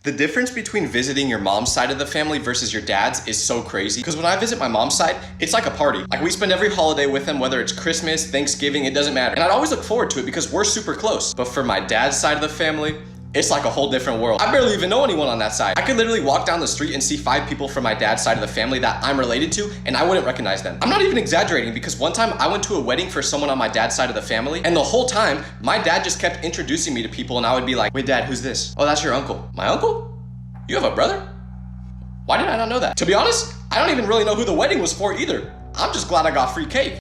The difference between visiting your mom's side of the family versus your dad's is so crazy. Because when I visit my mom's side, it's like a party. Like we spend every holiday with them, whether it's Christmas, Thanksgiving, it doesn't matter. And I'd always look forward to it because we're super close. But for my dad's side of the family, it's like a whole different world. I barely even know anyone on that side. I could literally walk down the street and see 5 people from my dad's side of the family that I'm related to, and I wouldn't recognize them. I'm not even exaggerating because one time I went to a wedding for someone on my dad's side of the family, and the whole time, my dad just kept introducing me to people, and I would be like, wait, Dad, who's this? Oh, that's your uncle. My uncle? You have a brother? Why did I not know that? To be honest, I don't even really know who the wedding was for either. I'm just glad I got free cake.